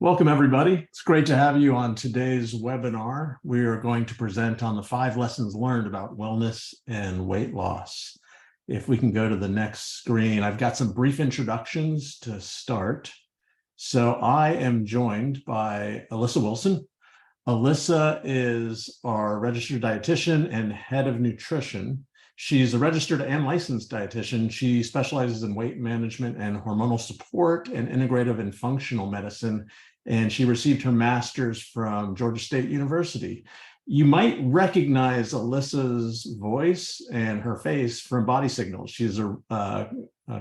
Welcome, everybody. It's great to have you on today's webinar. We are going to present on the 5 lessons learned about wellness and weight loss. If we can go to the next screen, I've got some brief introductions to start. So I am joined by Alyssa Wilson. Alyssa is our registered dietitian and head of nutrition. She's a registered and licensed dietitian. She specializes in weight management and hormonal support and integrative and functional medicine, and she received her master's from Georgia State University. You might recognize Alyssa's voice and her face from Body Signals. She's a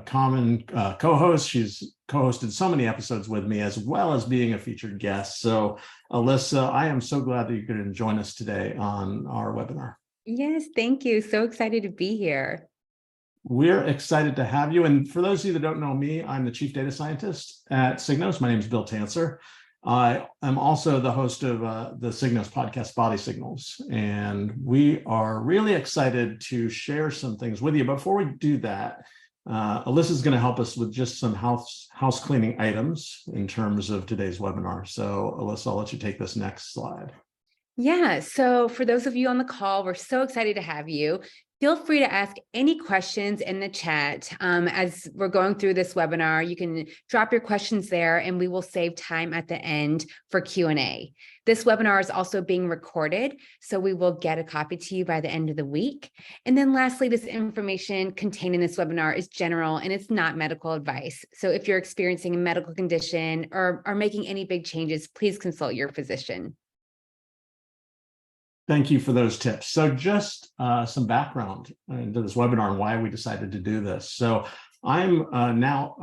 common co-host. She's co-hosted so many episodes with me, as well as being a featured guest. So Alyssa, I am so glad that you could join us today on our webinar. Yes, thank you. So excited to be here. We're excited to have you. And for those of you that don't know me, I'm the chief data scientist at Signos. My name is Bill Tancer. I am also the host of the Signos podcast, Body Signals. And we are really excited to share some things with you. Before we do that, Alyssa is going to help us with just some house cleaning items in terms of today's webinar. So Alyssa, I'll let you take this next slide. Yeah, so for those of you on the call, we're so excited to have you. Feel free to ask any questions in the chat. As we're going through this webinar, you can drop your questions there and we will save time at the end for Q&A. This webinar is also being recorded, so we will get a copy to you by the end of the week. And then lastly, this information contained in this webinar is general and it's not medical advice. So if you're experiencing a medical condition or are making any big changes, please consult your physician. Thank you for those tips. So just some background into this webinar and why we decided to do this. So I'm now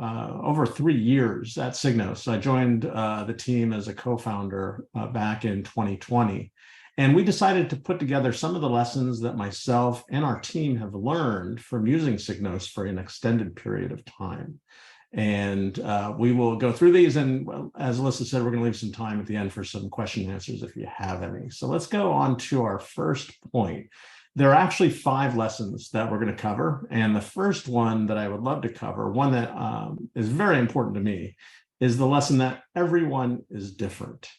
over 3 years at Signos. I joined the team as a co-founder back in 2020. And we decided to put together some of the lessons that myself and our team have learned from using Signos for an extended period of time. And we will go through these, and as Alyssa said, we're going to leave some time at the end for some question and answers if you have any. So let's go on to our first point. There are actually 5 lessons that we're going to cover, and the first one that I would love to cover, one that is very important to me, is the lesson that everyone is different.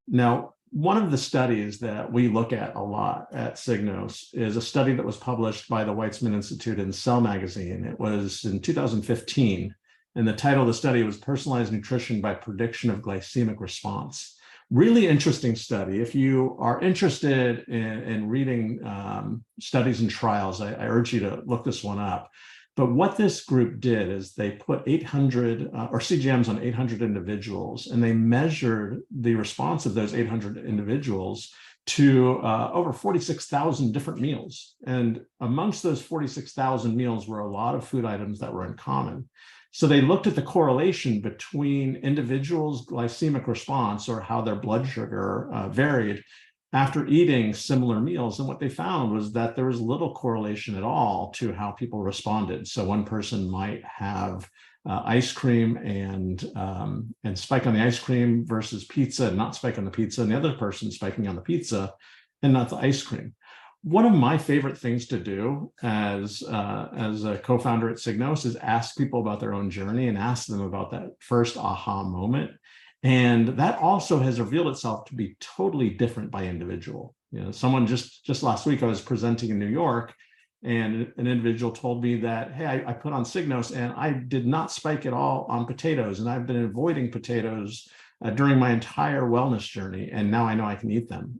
Now, one of the studies that we look at a lot at Signos is a study that was published by the Weizmann Institute in Cell magazine. It was in 2015. And the title of the study was Personalized Nutrition by Prediction of Glycemic Response. Really interesting study. If you are interested in reading studies and trials, I urge you to look this one up. But what this group did is they put 800 or CGMs on 800 individuals, and they measured the response of those 800 individuals to over 46,000 different meals. And amongst those 46,000 meals were a lot of food items that were in common. So they looked at the correlation between individuals' glycemic response, or how their blood sugar varied after eating similar meals. And what they found was that there was little correlation at all to how people responded. So one person might have ice cream and spike on the ice cream versus pizza and not spike on the pizza, and the other person spiking on the pizza and not the ice cream. One of my favorite things to do as a co-founder at Signos is ask people about their own journey and ask them about that first aha moment. And that also has revealed itself to be totally different by individual. You know, someone just last week, I was presenting in New York, and an individual told me that, hey, I put on Signos and I did not spike at all on potatoes. And I've been avoiding potatoes during my entire wellness journey. And now I know I can eat them.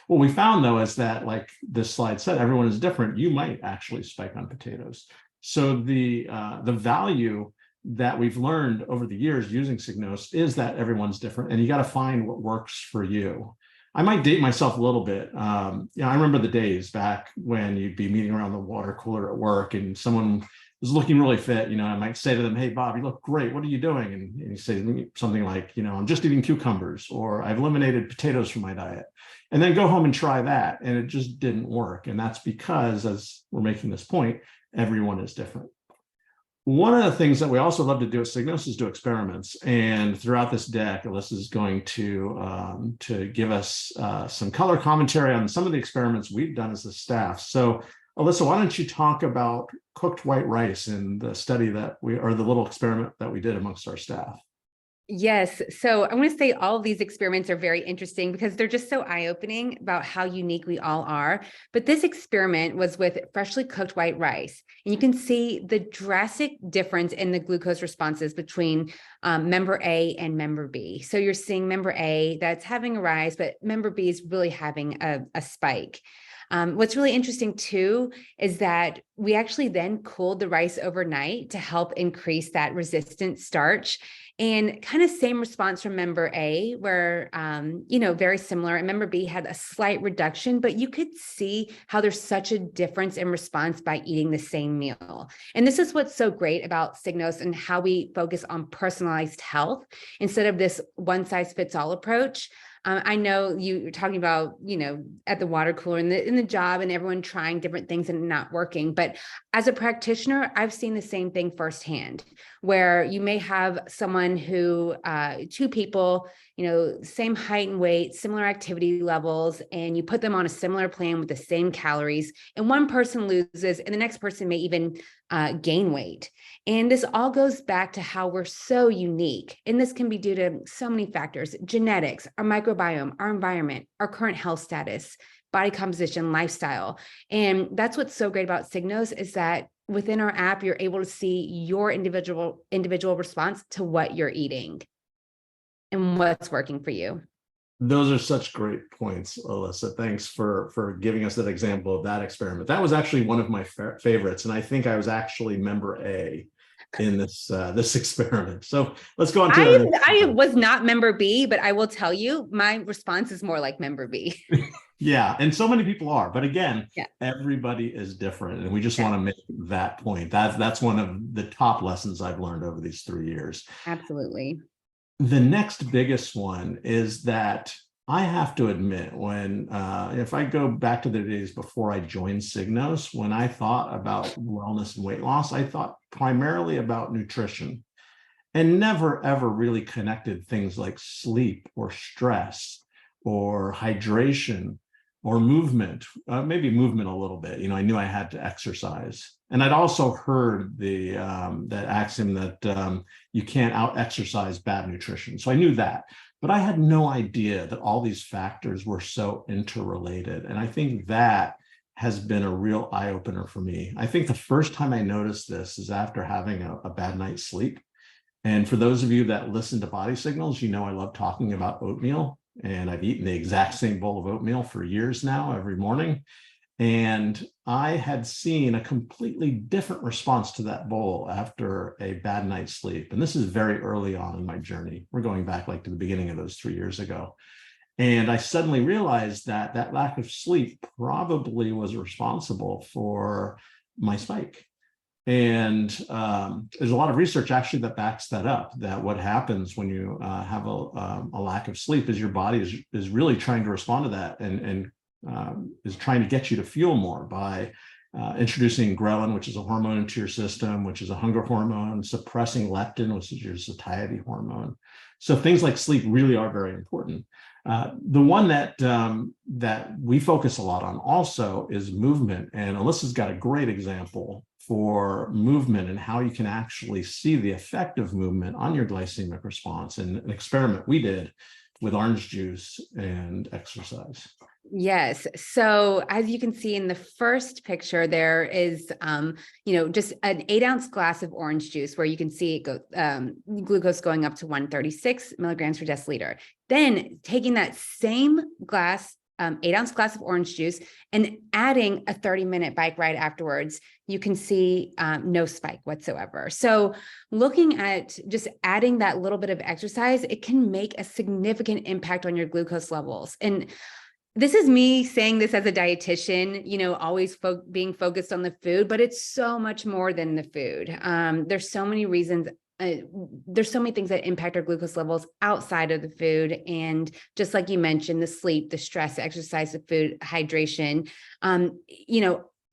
What we found, though, is that, like this slide said, everyone is different. You might actually spike on potatoes. So the value that we've learned over the years using Signos is that everyone's different, and you got to find what works for you. I might date myself a little bit. I remember the days back when you'd be meeting around the water cooler at work and someone was looking really fit. You know, I might say to them, hey, Bob, you look great. What are you doing? And you say something like, you know, I'm just eating cucumbers, or I've eliminated potatoes from my diet. And then go home and try that. And it just didn't work. And that's because, as we're making this point, everyone is different. One of the things that we also love to do at Signos is do experiments. And throughout this deck, Alyssa is going to give us some color commentary on some of the experiments we've done as a staff. So Alyssa, why don't you talk about cooked white rice and the study that the little experiment that we did amongst our staff? Yes. So I want to say all of these experiments are very interesting because they're just so eye-opening about how unique we all are. But this experiment was with freshly cooked white rice. And you can see the drastic difference in the glucose responses between member A and member B. So you're seeing member A that's having a rise, but member B is really having a spike. What's really interesting too is that we actually then cooled the rice overnight to help increase that resistant starch. And kind of same response from member A, where, very similar. And member B had a slight reduction, but you could see how there's such a difference in response by eating the same meal. And this is what's so great about Signos and how we focus on personalized health instead of this one size fits all approach. I know you're talking about, at the water cooler in the job and everyone trying different things and not working. But as a practitioner, I've seen the same thing firsthand, where you may have someone who, two people, same height and weight, similar activity levels, and you put them on a similar plan with the same calories, and one person loses and the next person may even gain weight. And this all goes back to how we're so unique. And this can be due to so many factors: genetics, our microbiome, our environment, our current health status, body composition, lifestyle. And that's what's so great about Signos is that within our app, you're able to see your individual response to what you're eating and what's working for you. Those are such great points, Alyssa. Thanks for giving us that example of that experiment. That was actually one of my favorites, and I think I was actually member A in this experiment. So let's go on to I was not member B, but I will tell you, my response is more like member B. Yeah, and so many people are, but again, Yeah. Everybody is different, and we just want to make that point. That's one of the top lessons I've learned over these 3 years. Absolutely. The next biggest one is that I have to admit, when if I go back to the days before I joined Signos, when I thought about wellness and weight loss, I thought primarily about nutrition and never ever really connected things like sleep or stress or hydration or movement, maybe movement a little bit. I knew I had to exercise. And I'd also heard that axiom that you can't out-exercise bad nutrition. So I knew that, but I had no idea that all these factors were so interrelated. And I think that has been a real eye-opener for me. I think the first time I noticed this is after having a bad night's sleep. And for those of you that listen to Body Signals, I love talking about oatmeal. And I've eaten the exact same bowl of oatmeal for years now, every morning. And I had seen a completely different response to that bowl after a bad night's sleep. And this is very early on in my journey. We're going back like to the beginning of those 3 years ago. And I suddenly realized that that lack of sleep probably was responsible for my spike. And there's a lot of research actually that backs that up, that what happens when you have a lack of sleep is your body is really trying to respond to that and is trying to get you to fuel more by introducing ghrelin, which is a hormone into your system, which is a hunger hormone, suppressing leptin, which is your satiety hormone. So things like sleep really are very important. The one that we focus a lot on also is movement. And Alyssa's got a great example for movement and how you can actually see the effect of movement on your glycemic response in an experiment we did with orange juice and exercise. Yes. So as you can see in the first picture, there is, just an 8-ounce glass of orange juice where you can see it go, glucose going up to 136 milligrams per deciliter. Then taking that same glass, 8-ounce glass of orange juice and adding a 30-minute bike ride afterwards, you can see no spike whatsoever. So looking at just adding that little bit of exercise, it can make a significant impact on your glucose levels. And this is me saying this as a dietitian, always being focused on the food, but it's so much more than the food. There's so many reasons. There's so many things that impact our glucose levels outside of the food. And just like you mentioned, the sleep, the stress, the exercise, the food, hydration,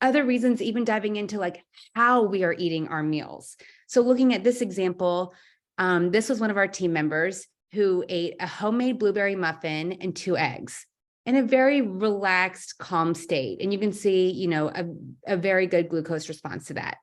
other reasons, even diving into like how we are eating our meals. So looking at this example, this was one of our team members who ate a homemade blueberry muffin and 2 eggs in a very relaxed, calm state. And you can see, a very good glucose response to that.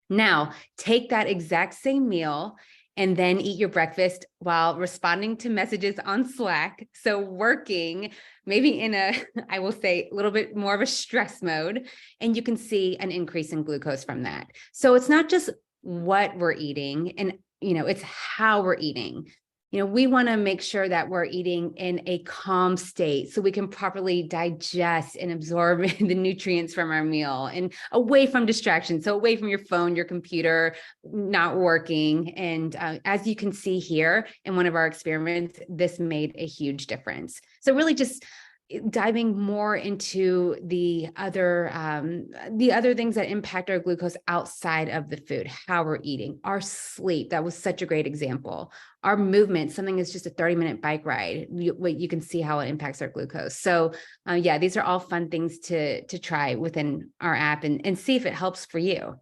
Now, take that exact same meal and then eat your breakfast while responding to messages on Slack. So working maybe in a, I will say, a little bit more of a stress mode, and you can see an increase in glucose from that. So it's not just what we're eating, and it's how we're eating. We want to make sure that we're eating in a calm state so we can properly digest and absorb the nutrients from our meal, and away from distractions. So away from your phone, your computer not working. And as you can see here in one of our experiments, this made a huge difference. So really just diving more into the other things that impact our glucose outside of the food, how we're eating, our sleep. That was such a great example. Our movement, something is just a 30-minute bike ride. You can see how it impacts our glucose. So yeah, these are all fun things to try within our app and see if it helps for you.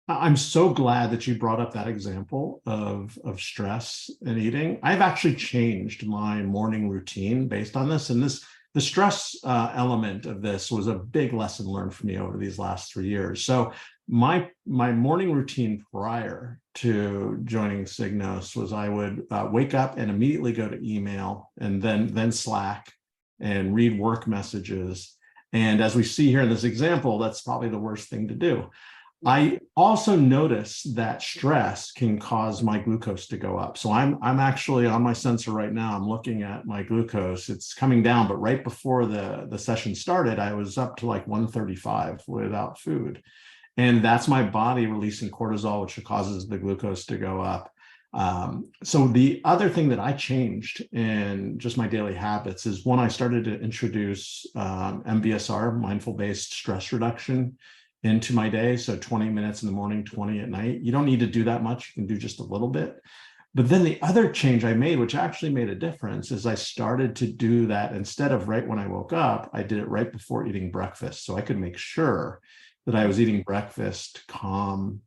I'm so glad that you brought up that example of stress and eating. I've actually changed my morning routine based on this. And the stress element of this was a big lesson learned for me over these last 3 years. So my morning routine prior to joining Signos was I would wake up and immediately go to email, and then Slack, and read work messages. And as we see here in this example, that's probably the worst thing to do. I also noticed that stress can cause my glucose to go up. So I'm actually on my sensor right now. I'm looking at my glucose. It's coming down, but right before the session started, I was up to like 135 without food. And that's my body releasing cortisol, which causes the glucose to go up. So the other thing that I changed in just my daily habits is when I started to introduce MBSR, mindful-based stress reduction, into my day. So 20 minutes in the morning, 20 at night. You don't need to do that much. You can do just a little bit. But then the other change I made, which actually made a difference, is I started to do that instead of right when I woke up, I did it right before eating breakfast. So I could make sure that I was eating breakfast calm,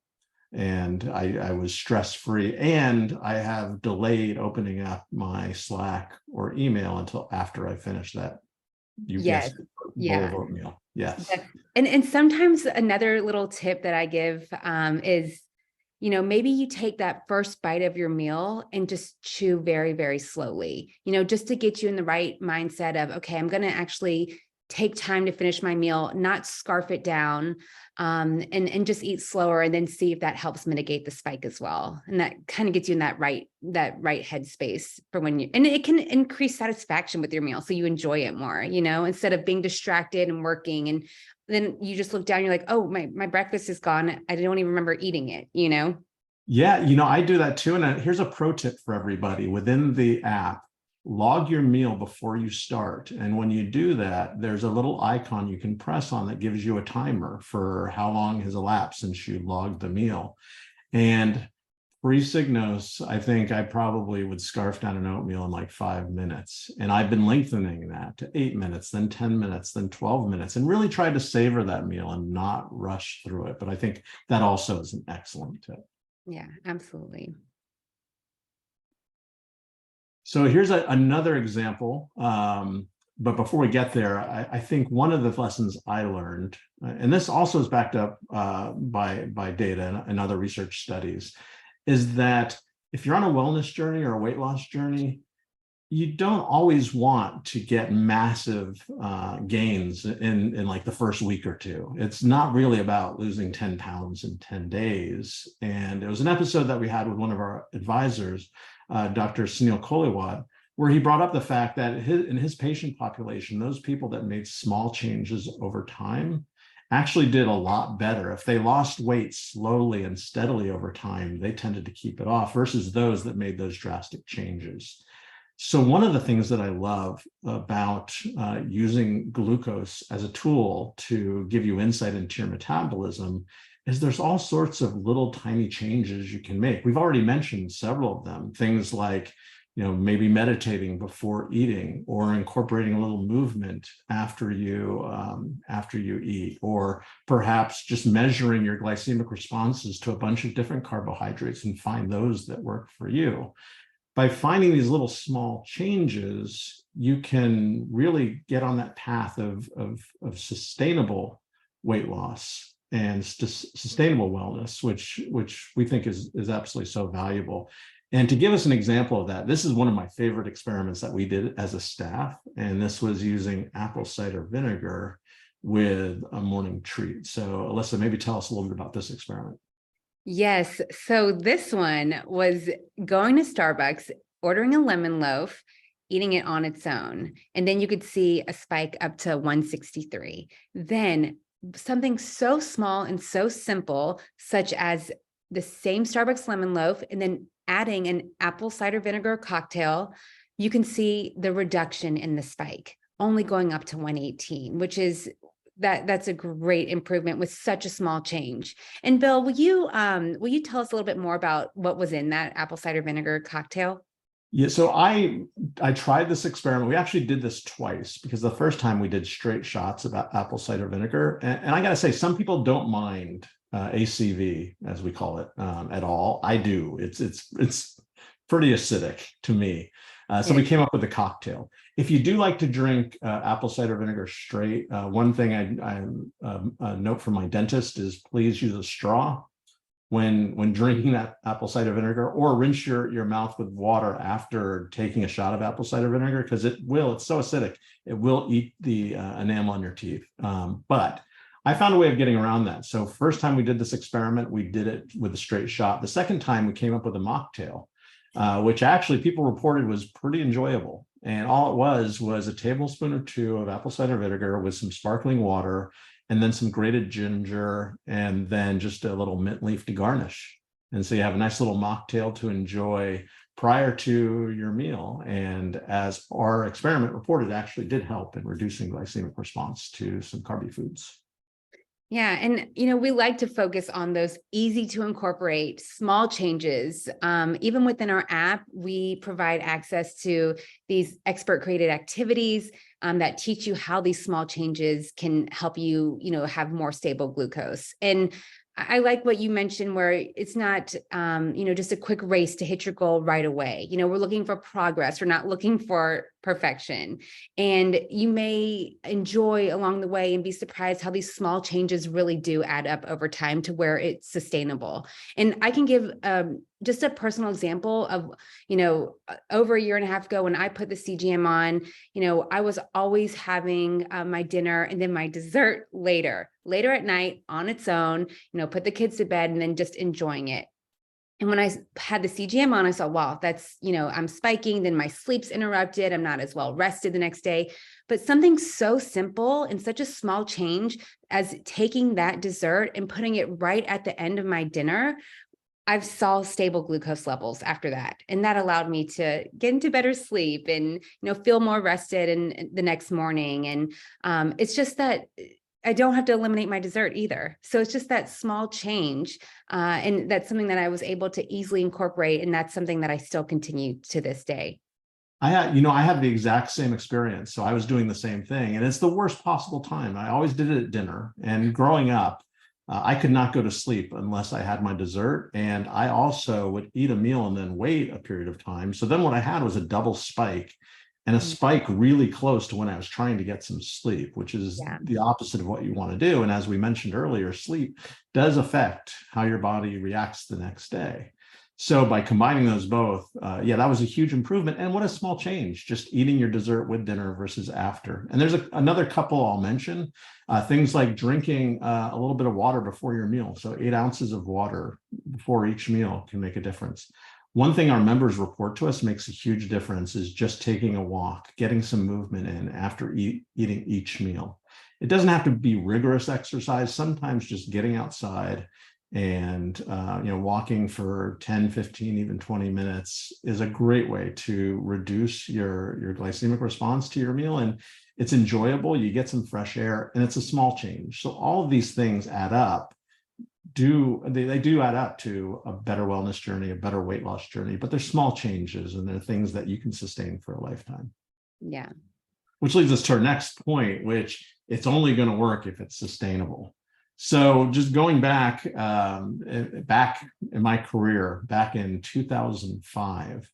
and I was stress-free, and I have delayed opening up my Slack or email until after I finish that. You Yes. guessed it, Yeah. bowl of oatmeal. Yes. And sometimes another little tip that I give is, maybe you take that first bite of your meal and just chew very, very slowly, just to get you in the right mindset of, okay, I'm going to actually take time to finish my meal, not scarf it down, and just eat slower, and then see if that helps mitigate the spike as well. And that kind of gets you in that right headspace for when and it can increase satisfaction with your meal. So you enjoy it more, instead of being distracted and working. And then you just look down, you're like, oh, my breakfast is gone. I don't even remember eating it, Yeah, I do that too. And here's a pro tip for everybody within the app. Log your meal before you start. And when you do that, there's a little icon you can press on that gives you a timer for how long has elapsed since you logged the meal. And pre-Signos, I think I probably would scarf down an oatmeal in like 5 minutes. And I've been lengthening that to 8 minutes, then 10 minutes, then 12 minutes, and really tried to savor that meal and not rush through it. But I think that also is an excellent tip. Yeah, absolutely. So here's another example. But before we get there, I think one of the lessons I learned, and this also is backed up by data and other research studies, is that if you're on a wellness journey or a weight loss journey, you don't always want to get massive gains in like the first week or two. It's not really about losing 10 pounds in 10 days. And it was an episode that we had with one of our advisors, Dr. Sunil Koliwat, where he brought up the fact that in his patient population, those people that made small changes over time actually did a lot better. If they lost weight slowly and steadily over time, they tended to keep it off versus those that made those drastic changes. So one of the things that I love about using glucose as a tool to give you insight into your metabolism is there's all sorts of little tiny changes you can make. We've already mentioned several of them, things like maybe meditating before eating, or incorporating a little movement after you eat, or perhaps just measuring your glycemic responses to a bunch of different carbohydrates and find those that work for you. By finding these little small changes, you can really get on that path of sustainable weight loss and sustainable wellness, which we think is absolutely so valuable. And to give us an example of that, this is one of my favorite experiments that we did as a staff, and this was using apple cider vinegar with a morning treat. So Alyssa, maybe tell us a little bit about this experiment. Yes. So this one was going to Starbucks, ordering a lemon loaf, eating it on its own. And then you could see a spike up to 163. Then something so small and so simple, such as the same Starbucks lemon loaf, and then adding an apple cider vinegar cocktail, you can see the reduction in the spike, only going up to 118, which is that's a great improvement with such a small change. And Bill, will you tell us a little bit more about what was in that apple cider vinegar cocktail? Yeah, so I tried this experiment. We actually did this twice, because the first time we did straight shots of apple cider vinegar, and I got to say, some people don't mind ACV, as we call it, at all. I do. It's pretty acidic to me. So we came up with a cocktail. If you do like to drink apple cider vinegar straight, one thing I note from my dentist is please use a straw when drinking that apple cider vinegar, or rinse your mouth with water after taking a shot of apple cider vinegar, because it's so acidic, it will eat the enamel on your teeth. But I found a way of getting around that. So first time we did this experiment, we did it with a straight shot. The second time we came up with a mocktail, which actually people reported was pretty enjoyable. And all it was a tablespoon or two of apple cider vinegar with some sparkling water, and then some grated ginger, and then just a little mint leaf to garnish. And so you have a nice little mocktail to enjoy prior to your meal. And as our experiment reported, actually did help in reducing glycemic response to some carby foods. Yeah. And, we like to focus on those easy to incorporate small changes. Even within our app, we provide access to these expert created activities that teach you how these small changes can help you, have more stable glucose. And I like what you mentioned, where it's not, just a quick race to hit your goal right away. We're looking for progress. We're not looking for perfection. And you may enjoy along the way and be surprised how these small changes really do add up over time to where it's sustainable. And I can give just a personal example of, over a year and a half ago when I put the CGM on, I was always having my dinner and then my dessert later at night on its own, put the kids to bed and then just enjoying it. And when I had the CGM on, I saw, wow, that's, I'm spiking, then my sleep's interrupted. I'm not as well rested the next day. But something so simple and such a small change as taking that dessert and putting it right at the end of my dinner, I've saw stable glucose levels after that. And that allowed me to get into better sleep and, feel more rested in the next morning. And it's just that I don't have to eliminate my dessert either. So it's just that small change. And that's something that I was able to easily incorporate. And that's something that I still continue to this day. I had the exact same experience. So I was doing the same thing, and it's the worst possible time. I always did it at dinner. And growing up, I could not go to sleep unless I had my dessert. And I also would eat a meal and then wait a period of time. So then what I had was a double spike, and a spike really close to when I was trying to get some sleep, which is the opposite of what you want to do. And as we mentioned earlier, sleep does affect how your body reacts the next day. So by combining those both, that was a huge improvement. And what a small change, just eating your dessert with dinner versus after. And there's another couple I'll mention, things like drinking a little bit of water before your meal. So 8 ounces of water before each meal can make a difference. One thing our members report to us makes a huge difference is just taking a walk, getting some movement in after eating each meal. It doesn't have to be rigorous exercise. Sometimes just getting outside and walking for 10, 15, even 20 minutes is a great way to reduce your glycemic response to your meal. And it's enjoyable. You get some fresh air, and it's a small change. So all of these things add up. They do add up to a better wellness journey, a better weight loss journey, but they're small changes, and they're things that you can sustain for a lifetime. Yeah. Which leads us to our next point, which it's only going to work if it's sustainable. So just going back in my career, back in 2005,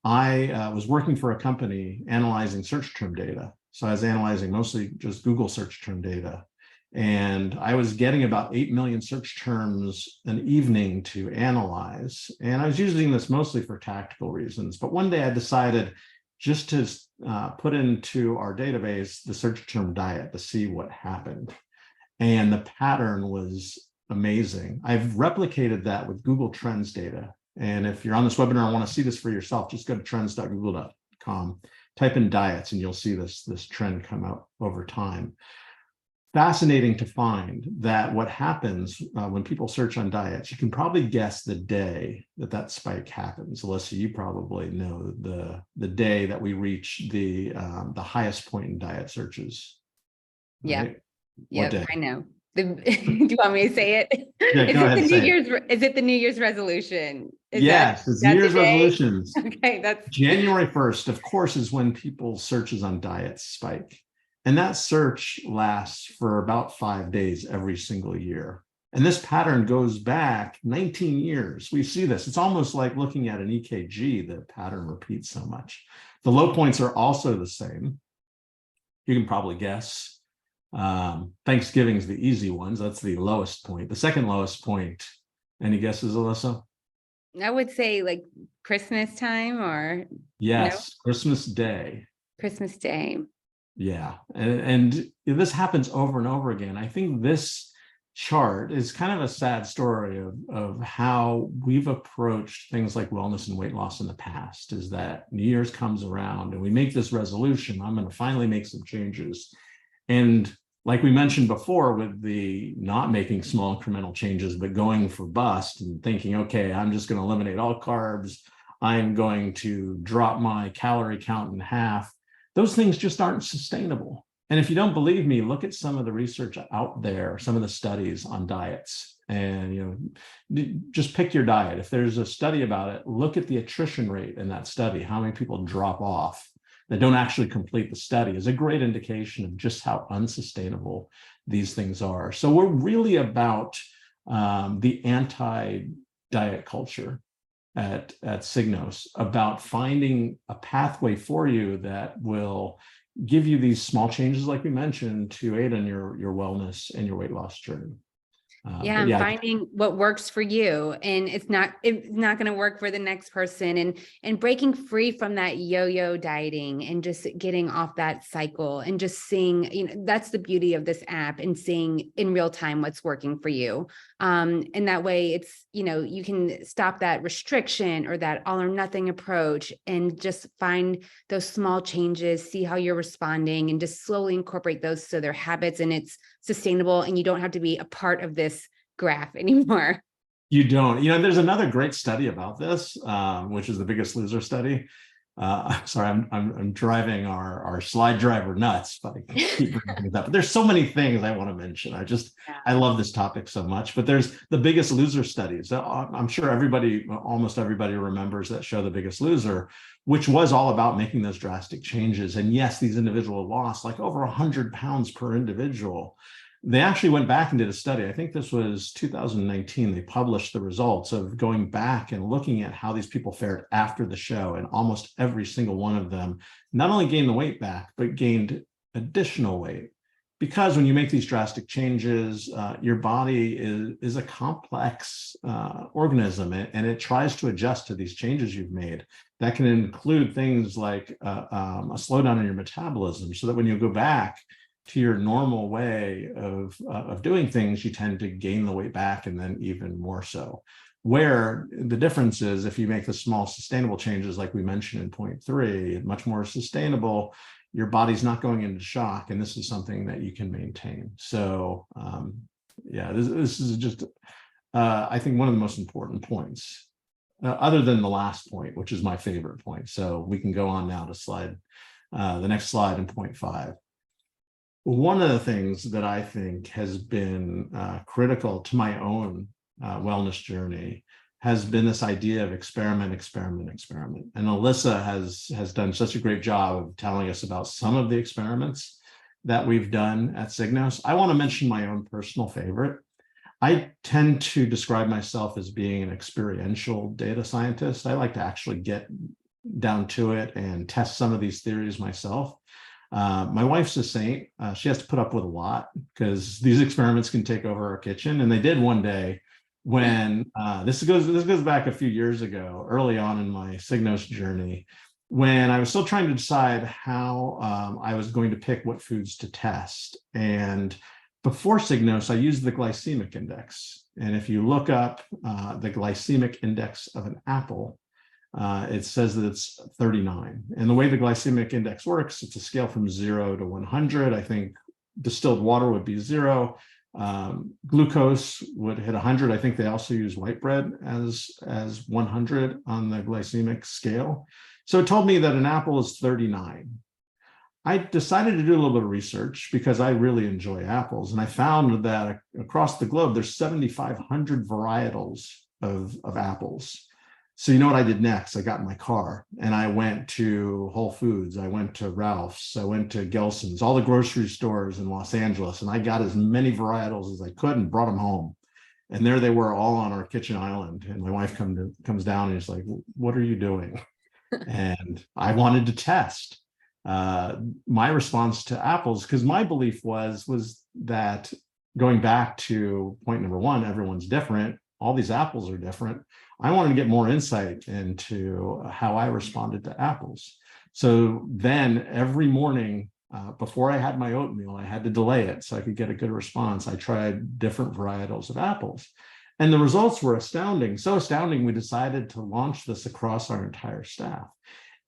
I was working for a company analyzing search term data. So I was analyzing mostly just Google search term data. And I was getting about 8 million search terms an evening to analyze. And I was using this mostly for tactical reasons. But one day I decided just to put into our database the search term diet to see what happened. And the pattern was amazing. I've replicated that with Google Trends data. And if you're on this webinar and want to see this for yourself, just go to trends.google.com, type in diets, and you'll see this trend come out over time. Fascinating to find that what happens when people search on diets, you can probably guess the day that spike happens. Alyssa, you probably know the day that we reach the highest point in diet searches. Right? Yeah. Yep, I know. Do you want me to say it? Yeah, go ahead. Is it the New Year's resolution? Yes, it's New Year's resolutions. Okay, that's January 1st, of course, is when people's searches on diets spike. And that search lasts for about 5 days every single year. And this pattern goes back 19 years. We see this. It's almost like looking at an EKG, the pattern repeats so much. The low points are also the same. You can probably guess. Thanksgiving's the easy ones. That's the lowest point. The second lowest point, any guesses, Alyssa? I would say like Christmas time or yes, no? Christmas Day. Christmas Day. Yeah, and this happens over and over again. I think this chart is kind of a sad story of how we've approached things like wellness and weight loss in the past, is that New Year's comes around and we make this resolution, I'm going to finally make some changes. And like we mentioned before with the not making small incremental changes, but going for bust and thinking, okay, I'm just going to eliminate all carbs. I'm going to drop my calorie count in half. Those things just aren't sustainable. And if you don't believe me, look at some of the research out there, some of the studies on diets, and just pick your diet. If there's a study about it, look at the attrition rate in that study. How many people drop off that don't actually complete the study is a great indication of just how unsustainable these things are. So we're really about the anti-diet culture at Signos, about finding a pathway for you that will give you these small changes, like we mentioned, to aid in your wellness and your weight loss journey. And finding what works for you, and it's not going to work for the next person, and breaking free from that yo-yo dieting and just getting off that cycle and just seeing, that's the beauty of this app, and seeing in real time what's working for you. And that way it's, you can stop that restriction or that all or nothing approach and just find those small changes, see how you're responding, and just slowly incorporate those so they're habits and it's sustainable, and you don't have to be a part of this graph anymore. You don't. There's another great study about this, which is the Biggest Loser study. Sorry, I'm driving our slide driver nuts, but I keep bringing it up. But there's so many things I want to mention. I love this topic so much. But there's the Biggest Loser studies. I'm sure almost everybody remembers that show, The Biggest Loser, which was all about making those drastic changes. And yes, these individuals lost like over 100 pounds per individual. They actually went back and did a study. I think this was 2019. They published the results of going back and looking at how these people fared after the show. And almost every single one of them not only gained the weight back, but gained additional weight. Because when you make these drastic changes, your body is a complex organism, and it tries to adjust to these changes you've made. That can include things like a slowdown in your metabolism, so that when you go back to your normal way of doing things, you tend to gain the weight back, and then even more so. Where the difference is, if you make the small sustainable changes, like we mentioned in point 3, much more sustainable, your body's not going into shock, and this is something that you can maintain. So this is just, I think, one of the most important points, other than the last point, which is my favorite point. So we can go on now to the next slide in point 5. One of the things that I think has been critical to my own wellness journey has been this idea of experiment. And Alyssa has done such a great job of telling us about some of the experiments that we've done at Signos. I want to mention my own personal favorite. I tend to describe myself as being an experiential data scientist. I like to actually get down to it and test some of these theories myself. My wife's a saint. She has to put up with a lot because these experiments can take over our kitchen. And they did one day when this goes back a few years ago, early on in my Signos journey, when I was still trying to decide how I was going to pick what foods to test. And before Signos, I used the glycemic index. And if you look up the glycemic index of an apple, it says that it's 39. And the way the glycemic index works, it's a scale from 0 to 100. I think distilled water would be 0. Glucose would hit 100. I think they also use white bread as 100 on the glycemic scale. So it told me that an apple is 39. I decided to do a little bit of research because I really enjoy apples. And I found that across the globe, there's 7,500 varietals of apples. So you know what I did next? I got in my car and I went to Whole Foods. I went to Ralph's. I went to Gelson's, all the grocery stores in Los Angeles. And I got as many varietals as I could and brought them home. And there they were, all on our kitchen island. And my wife comes down and is like, "What are you doing?" And I wanted to test my response to apples, because my belief was that, going back to point number one, everyone's different. All these apples are different. I wanted to get more insight into how I responded to apples. So then every morning before I had my oatmeal, I had to delay it so I could get a good response. I tried different varietals of apples. And the results were astounding. So astounding, we decided to launch this across our entire staff.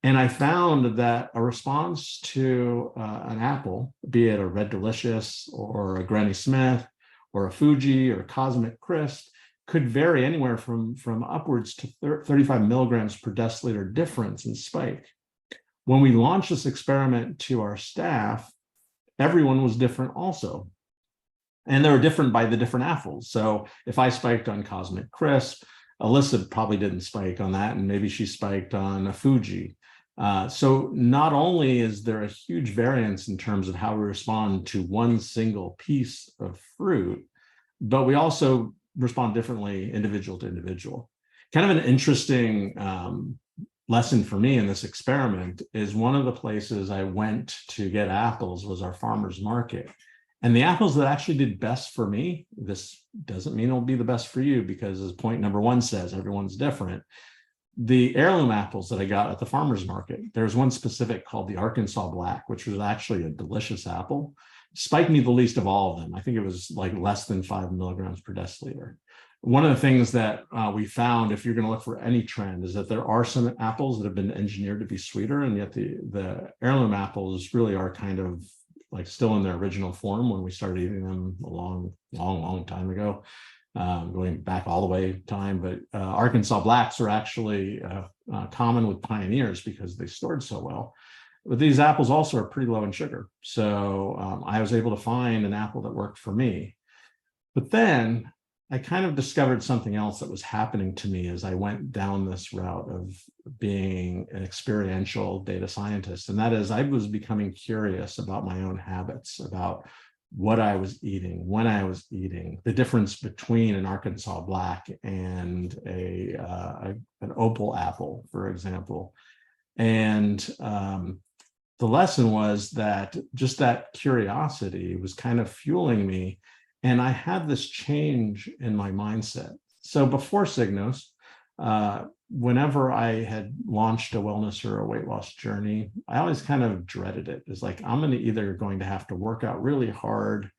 And I found that a response to an apple, be it a Red Delicious or a Granny Smith or a Fuji or a Cosmic Crisp, could vary anywhere from upwards to 35 milligrams per deciliter difference in spike. When we launched this experiment to our staff, everyone was different also. And they were different by the different apples. So if I spiked on Cosmic Crisp, Alyssa probably didn't spike on that, and maybe she spiked on a Fuji. So not only is there a huge variance in terms of how we respond to one single piece of fruit, but we also respond differently individual to individual. Kind of an interesting lesson for me in this experiment is one of the places I went to get apples was our farmer's market. And the apples that actually did best for me, this doesn't mean it'll be the best for you, because as point number one says, everyone's different. The heirloom apples that I got at the farmer's market, there's one specific called the Arkansas Black, which was actually a delicious apple, spiked me the least of all of them. I think it was like less than 5 milligrams per deciliter. One of the things that we found, if you're going to look for any trend, is that there are some apples that have been engineered to be sweeter, and yet the heirloom apples really are kind of like still in their original form when we started eating them a long time ago, going back all the way time. But Arkansas Blacks are actually common with pioneers because they stored so well. But these apples also are pretty low in sugar. So I was able to find an apple that worked for me. But then I kind of discovered something else that was happening to me as I went down this route of being an experiential data scientist. And that is, I was becoming curious about my own habits, about what I was eating, when I was eating, the difference between an Arkansas Black and an opal apple, for example. And the lesson was that just that curiosity was kind of fueling me. And I had this change in my mindset. So before Signos, whenever I had launched a wellness or a weight loss journey, I always kind of dreaded it. It's like, I'm either going to have to work out really hard,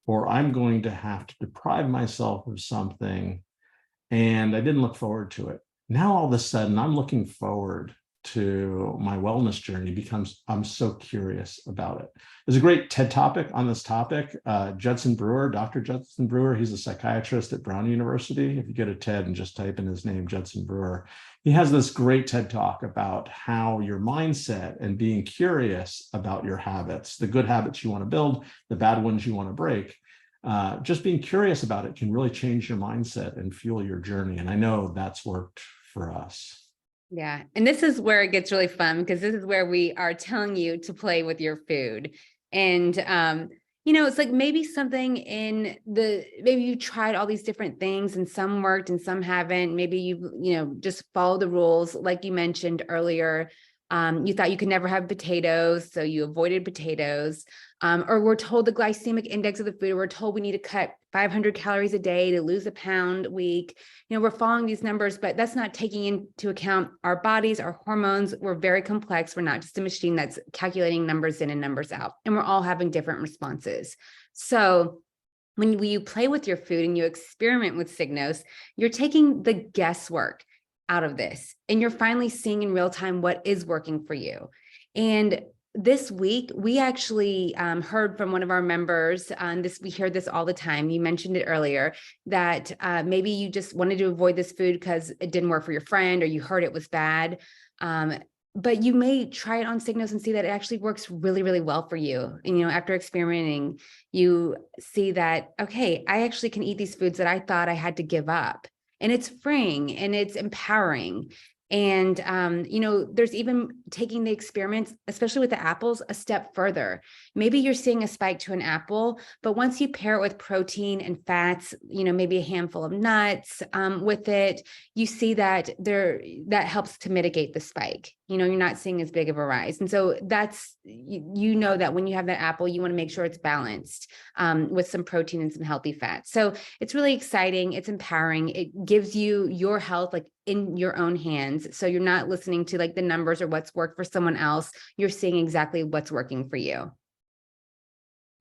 or I'm going to have to deprive myself of something. And I didn't look forward to it. Now, all of a sudden, I'm looking forward to my wellness journey because I'm so curious about it. There's a great TED topic on this topic. Judson Brewer, Dr. Judson Brewer, he's a psychiatrist at Brown University. If you go to TED and just type in his name, Judson Brewer, he has this great TED talk about how your mindset and being curious about your habits, the good habits you want to build, the bad ones you want to break, just being curious about it can really change your mindset and fuel your journey. And I know that's worked for us. Yeah. And this is where it gets really fun, because this is where we are telling you to play with your food. And, it's like maybe something maybe you tried all these different things and some worked and some haven't. Maybe you just follow the rules like you mentioned earlier. You thought you could never have potatoes, so you avoided potatoes. Or we're told the glycemic index of the food, we're told we need to cut 500 calories a day to lose a pound a week. We're following these numbers, but that's not taking into account our bodies, our hormones. We're very complex. We're not just a machine that's calculating numbers in and numbers out, and we're all having different responses. So when you play with your food and you experiment with Signos, you're taking the guesswork out of this, and you're finally seeing in real time what is working for you. And this week, we actually heard from one of our members, we hear this all the time. You mentioned it earlier, that maybe you just wanted to avoid this food because it didn't work for your friend, or you heard it was bad. But you may try it on Signos and see that it actually works really, really well for you. And, after experimenting, you see that, okay, I actually can eat these foods that I thought I had to give up. And it's freeing and it's empowering. And, there's even taking the experiments, especially with the apples, a step further. Maybe you're seeing a spike to an apple, but once you pair it with protein and fats, maybe a handful of nuts with it, you see that that helps to mitigate the spike. You're not seeing as big of a rise. And so that's, that when you have that apple, you want to make sure it's balanced with some protein and some healthy fats. So it's really exciting. It's empowering. It gives you your health like in your own hands. So you're not listening to like the numbers or what's worked for someone else. You're seeing exactly what's working for you.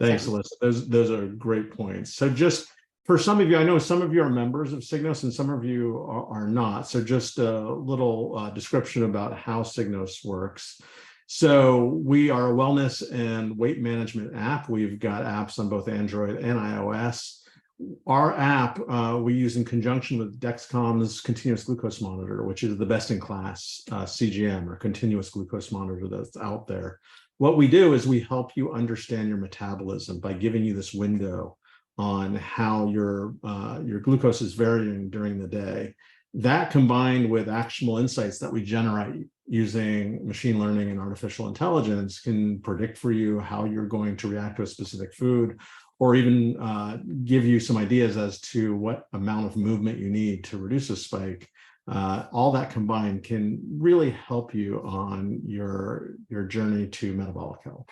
Thanks, Alyssa. Those are great points. So just for some of you, I know some of you are members of Signos and some of you are not. So just a little description about how Signos works. So we are a wellness and weight management app. We've got apps on both Android and iOS. Our app we use in conjunction with Dexcom's continuous glucose monitor, which is the best in class CGM or continuous glucose monitor that's out there. What we do is we help you understand your metabolism by giving you this window on how your glucose is varying during the day. That combined with actionable insights that we generate using machine learning and artificial intelligence can predict for you how you're going to react to a specific food, or even give you some ideas as to what amount of movement you need to reduce a spike. All that combined can really help you on your journey to metabolic health.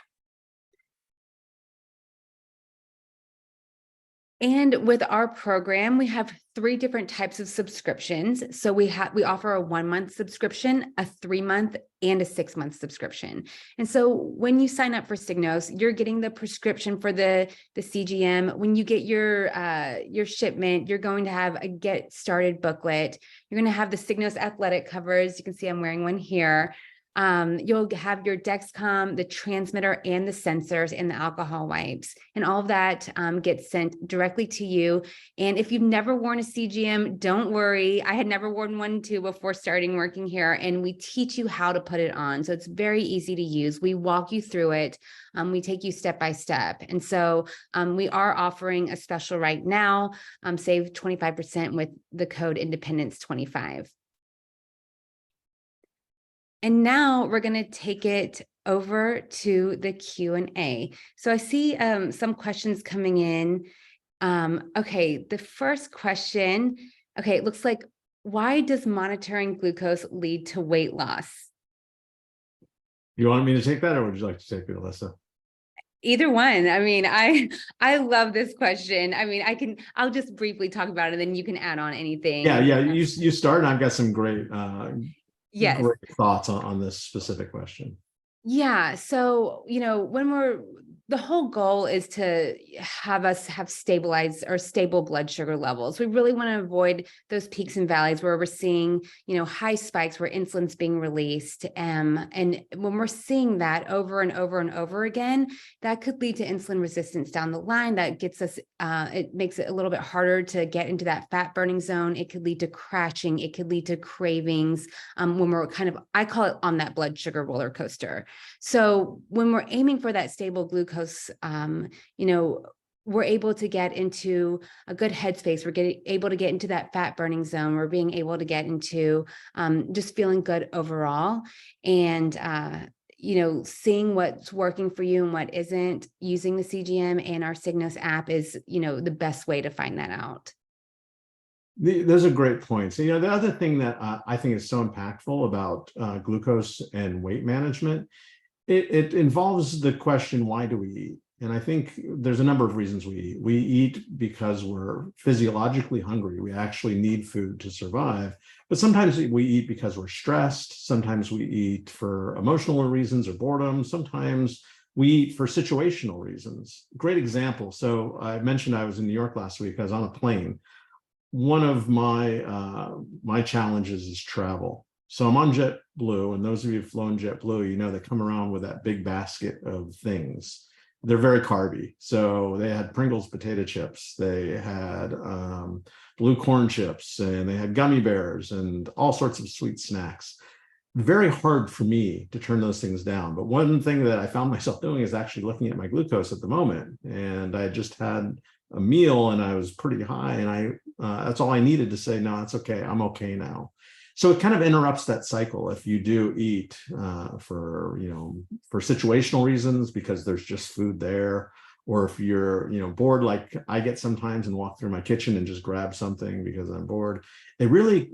And with our program, we have 3 different types of subscriptions. So we offer a 1-month subscription, a 3-month, and a 6-month subscription. And so when you sign up for Signos, you're getting the prescription for the CGM. When you get your shipment, you're going to have a get started booklet. You're going to have the Signos athletic covers. You can see I'm wearing one here. You'll have your Dexcom, the transmitter, and the sensors, and the alcohol wipes, and all of that gets sent directly to you. And if you've never worn a CGM, don't worry. I had never worn one too before starting working here, and we teach you how to put it on. So it's very easy to use. We walk you through it. We take you step by step. And so we are offering a special right now, save 25% with the code Independence25. And now we're going to take it over to the Q&A. So I see some questions coming in. Okay, the first question, it looks like, why does monitoring glucose lead to weight loss? You want me to take that, or would you like to take it, Alyssa? Either one. I mean, I love this question. I mean, I'll just briefly talk about it, and then you can add on anything. Yeah. You start, and I've got some great yes. Great thoughts on this specific question. Yeah. So, the whole goal is to have us have stabilized or stable blood sugar levels. We really want to avoid those peaks and valleys where we're seeing, high spikes where insulin's being released. And when we're seeing that over and over and over again, that could lead to insulin resistance down the line. That gets us, it makes it a little bit harder to get into that fat burning zone. It could lead to crashing. It could lead to cravings when we're I call it on that blood sugar roller coaster. So when we're aiming for that stable glucose, we're able to get into a good headspace. We're able to get into that fat burning zone. We're being able to get into just feeling good overall, and seeing what's working for you and what isn't. Using the CGM and our Signos app is the best way to find that out. Those are great points. You know, the other thing that I think is so impactful about glucose and weight management, it involves the question, why do we eat? And I think there's a number of reasons we eat. We eat because we're physiologically hungry. We actually need food to survive. But sometimes we eat because we're stressed. Sometimes we eat for emotional reasons or boredom. Sometimes we eat for situational reasons. Great example. So I mentioned I was in New York last week. I was on a plane. One of my challenges is travel. So I'm on JetBlue, and those of you who've flown JetBlue, you know they come around with that big basket of things. They're very carby. So they had Pringles potato chips, they had blue corn chips, and they had gummy bears and all sorts of sweet snacks. Very hard for me to turn those things down. But one thing that I found myself doing is actually looking at my glucose at the moment. And I just had a meal and I was pretty high, and that's all I needed to say, no, it's okay. I'm okay now. So it kind of interrupts that cycle if you do eat for situational reasons because there's just food there, or if you're bored like I get sometimes and walk through my kitchen and just grab something because I'm bored. It really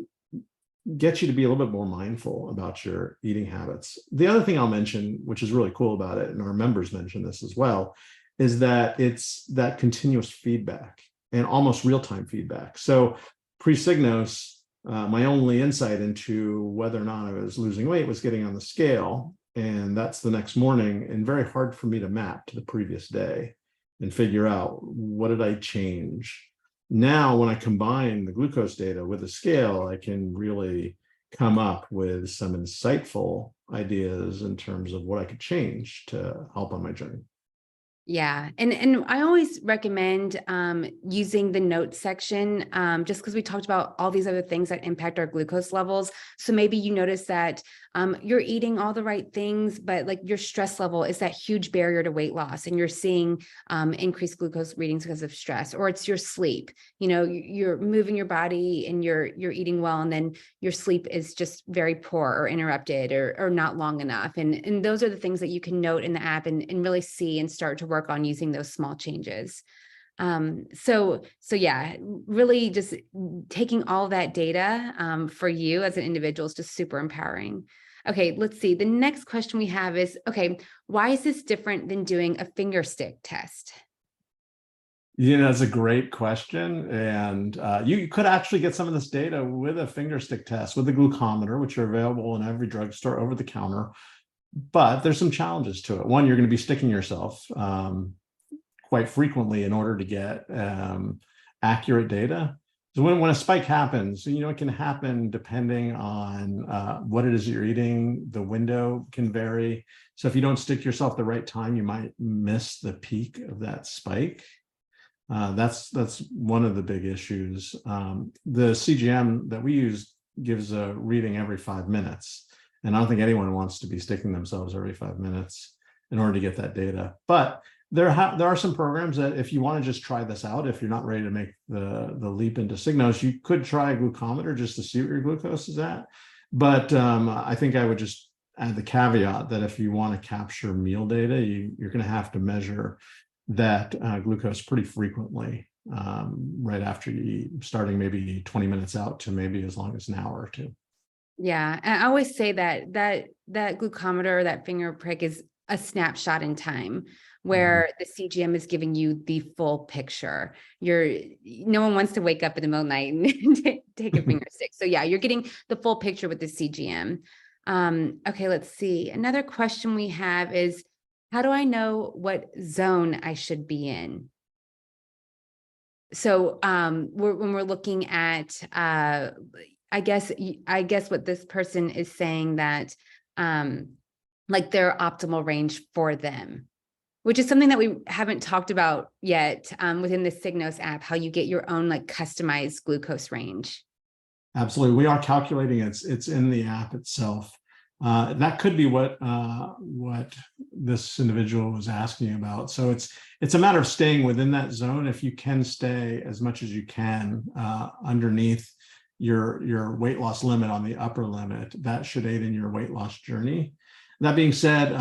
gets you to be a little bit more mindful about your eating habits. The other thing I'll mention, which is really cool about it, and our members mention this as well, is that it's that continuous feedback and almost real-time feedback. So pre-Signos, my only insight into whether or not I was losing weight was getting on the scale, and that's the next morning, and very hard for me to map to the previous day and figure out what did I change. Now, when I combine the glucose data with the scale, I can really come up with some insightful ideas in terms of what I could change to help on my journey. Yeah. And I always recommend using the notes section just because we talked about all these other things that impact our glucose levels. So maybe you notice that you're eating all the right things, but like your stress level is that huge barrier to weight loss, and you're seeing increased glucose readings because of stress, or it's your sleep. You're moving your body and you're eating well, and then your sleep is just very poor or interrupted or not long enough. And those are the things that you can note in the app and really see and start to work on using those small changes. So yeah, really just taking all that data for you as an individual is just super empowering. Okay, let's see. The next question we have is, okay, why is this different than doing a finger stick test? That's a great question. And you could actually get some of this data with a finger stick test, with the glucometer, which are available in every drugstore over the counter. But there's some challenges to it. One, you're going to be sticking yourself quite frequently in order to get accurate data. So when a spike happens, it can happen depending on what it is you're eating. The window can vary. So if you don't stick yourself the right time, you might miss the peak of that spike. That's one of the big issues. The CGM that we use gives a reading every 5 minutes. And I don't think anyone wants to be sticking themselves every 5 minutes in order to get that data. But there are some programs that if you want to just try this out, if you're not ready to make the leap into Signos, you could try a glucometer just to see what your glucose is at. But I think I would just add the caveat that if you want to capture meal data, you're going to have to measure that glucose pretty frequently right after you eat, starting maybe 20 minutes out to maybe as long as an hour or two. Yeah. And I always say that glucometer, that finger prick is a snapshot in time where the CGM is giving you the full picture. No one wants to wake up in the middle of the night and take a finger stick. So yeah, you're getting the full picture with the CGM. Okay, let's see. Another question we have is, how do I know what zone I should be in? So when we're looking at, I guess what this person is saying that like their optimal range for them, which is something that we haven't talked about yet within the Signos app, how you get your own like customized glucose range. Absolutely. We are calculating it's in the app itself. That could be what this individual was asking about. So it's a matter of staying within that zone. If you can stay as much as you can underneath your weight loss limit on the upper limit, that should aid in your weight loss journey. That being said,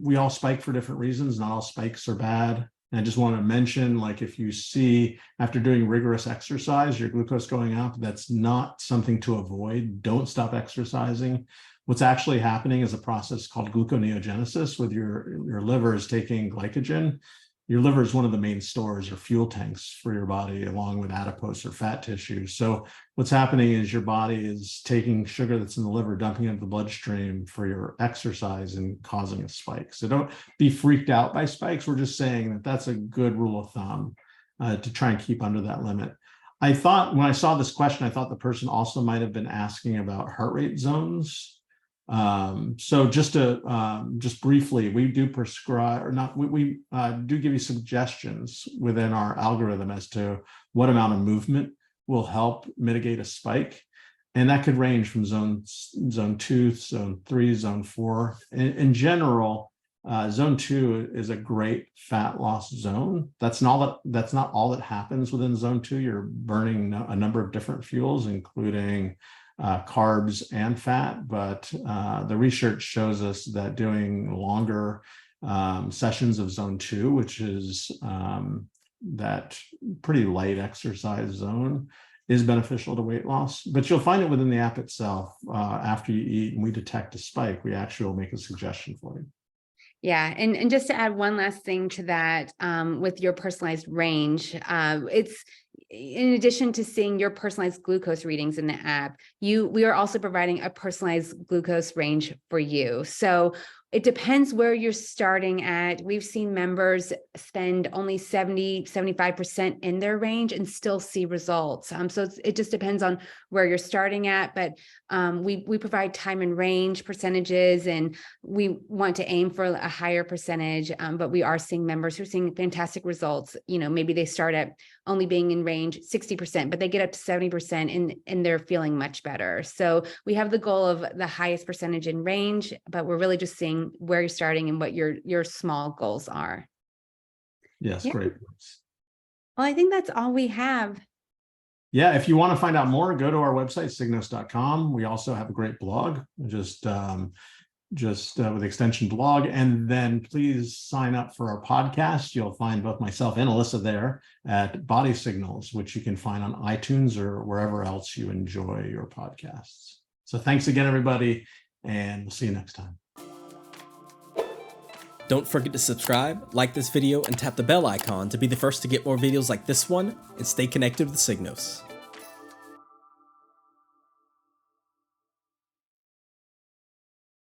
we all spike for different reasons. Not all spikes are bad. And I just want to mention, like, if you see after doing rigorous exercise, your glucose going up, that's not something to avoid. Don't stop exercising. What's actually happening is a process called gluconeogenesis, with your liver is taking glycogen. Your liver is one of the main stores or fuel tanks for your body, along with adipose or fat tissue. So what's happening is your body is taking sugar that's in the liver, dumping it into the bloodstream for your exercise and causing a spike. So don't be freaked out by spikes. We're just saying that that's a good rule of thumb to try and keep under that limit. I thought when I saw this question, I thought the person also might have been asking about heart rate zones. So just briefly, we do prescribe, or not, we do give you suggestions within our algorithm as to what amount of movement will help mitigate a spike. And that could range from zone 2, zone 3, zone 4. In general, zone 2 is a great fat loss zone. That's not all that happens within zone 2. You're burning a number of different fuels, including carbs and fat, but the research shows us that doing longer sessions of zone 2, which is that pretty light exercise zone, is beneficial to weight loss. But you'll find it within the app itself. After you eat and we detect a spike, we actually will make a suggestion for you. Yeah. And just to add one last thing to that, with your personalized range, it's in addition to seeing your personalized glucose readings in the app, we are also providing a personalized glucose range for you. So it depends where you're starting at. We've seen members spend only 70-75% in their range and still see results. So it just depends on where you're starting at, but we provide time and range percentages, and we want to aim for a higher percentage, but we are seeing members who are seeing fantastic results. Maybe they start at only being in range 60%, but they get up to 70% and they're feeling much better. So we have the goal of the highest percentage in range, but we're really just seeing where you're starting and what your small goals are. Yes, Yeah. great. Well, I think that's all we have. Yeah, if you want to find out more, go to our website, signos.com. We also have a great blog, just with extension blog. And then please sign up for our podcast. You'll find both myself and Alyssa there at Body Signals, which you can find on iTunes or wherever else you enjoy your podcasts. So thanks again, everybody, and we'll see you next time. Don't forget to subscribe, like this video, and tap the bell icon to be the first to get more videos like this one, and stay connected with Signos.